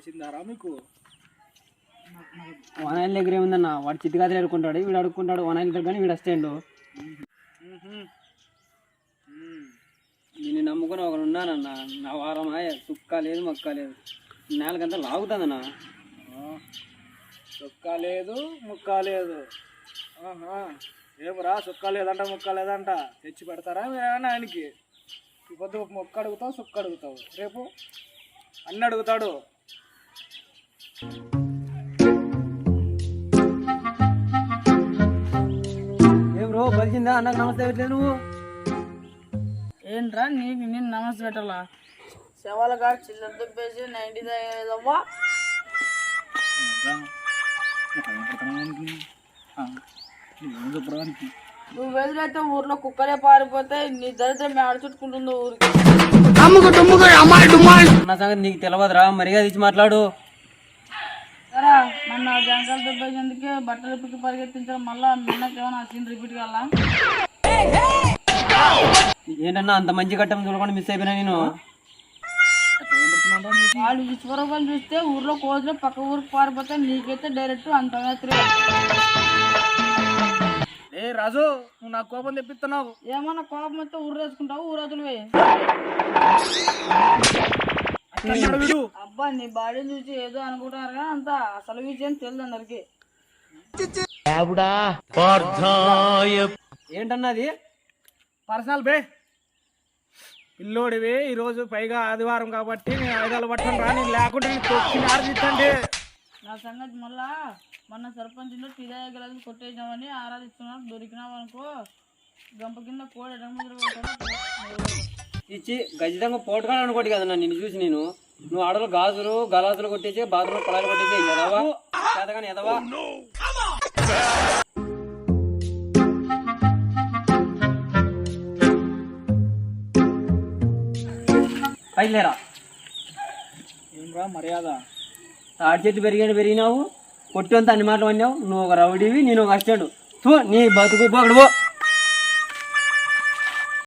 తెలిసిందారా మీకు? వనాయిల దగ్గర ఏముందన్న, వాడు చిట్టుగాదులు అడుక్కుంటాడు, వీడు అడుక్కుంటాడు వనాయిల దగ్గర, కానీ వీడు వస్తాడు. నేను నమ్ముకుని ఒకరు ఉన్నానన్న, నా వారమాయ సుక్క లేదు మొక్క లేదు, నేలకంతా లాగుతుందన్న. సుక్క లేదు ముక్క లేదు. రేపురా సుక్క లేదంట ముక్క లేదంట తెచ్చి పెడతారా మీరేమన్నా ఆయనకి? ఈ పొద్దు మొక్క అడుగుతావు సుక్క అడుగుతావు, రేపు అన్నీ అడుగుతాడు. ఏ బ్రో బలిచిందా అన్నకు నమస్తే పెట్టలేదు నువ్వు? ఏంట్రా నీకు నేను నమస్తే పెట్టాలా? శవాల కాడ చిల్లర దుబ్బేసి 90 తగ్గలేదవ్వా. నువ్వు ఎదురైతే ఊర్లో కుక్కలే పారిపోతాయి, నీ దరిద్రం ఆడ చుట్టుకుంటుందో ఊరికి. నా సంగతి నీకు తెలియదురా, మరిగా ఇచ్చి మాట్లాడు. సరే మొన్న జంకాలు దుబ్బేసేందుకే బట్టలు పిక్కి పరిగెత్తించడం, మళ్ళా నిన్నకేమన్నా సీన్ రిపీట్ కావాలా? ఏంటన్నా అంత మంచి కట్టం చూడకుండా మిస్ అయిపోయినా నేను. వాళ్ళు విశ్వరూపాలు చూస్తే ఊర్లో కోతులు పక్క ఊరికి పారిపోతే, నీకైతే డైరెక్ట్ అంత ఏ రాజు, నువ్వు నాకు కోపం తెప్పిస్తున్నావు. ఏమన్నా కోపం వస్తే ఊరు వేసుకుంటావు, ఊరతులువే. అబ్బా నీ బాడీ చూసి ఏదో అనుకుంటారు కానీ అంత అసలు విషయం తెలియదు అందరికి. ఏంటన్నది? పర్సనల్ బే పిల్లోడివి, ఈరోజు పైగా ఆదివారం కాబట్టి నేను ఆయుధాలు పట్టను రా, నేను లేకుండా ఆరాధించండి. నా సంగతి మళ్ళా మొన్న సర్పంచ్ టీదాయ గలది కొట్టేసామని ఆరాధిస్తున్నాం, దొరికినావు అనుకో గంప కింద కోడి ఇచ్చి ఖచ్చితంగా పోటుకాడు అనుకోటి కదన్నా నిన్ను చూసి నేను. నువ్వు ఆడలు గాజులు గలాసులు కొట్టేసి బాత్రూమ్ పొలాలు కొట్టేసి ఎదవా చేతగాని ఎదవా. పైలేరా ఏం మర్యాద? తాడి చెట్టు పెరిగినావు, కొట్టి అంతా అన్ని మాటలు అన్నావు. నువ్వు ఒక రౌడీవి, నేను ఒక అస్టాడు. నీ బతుకు పోకడు.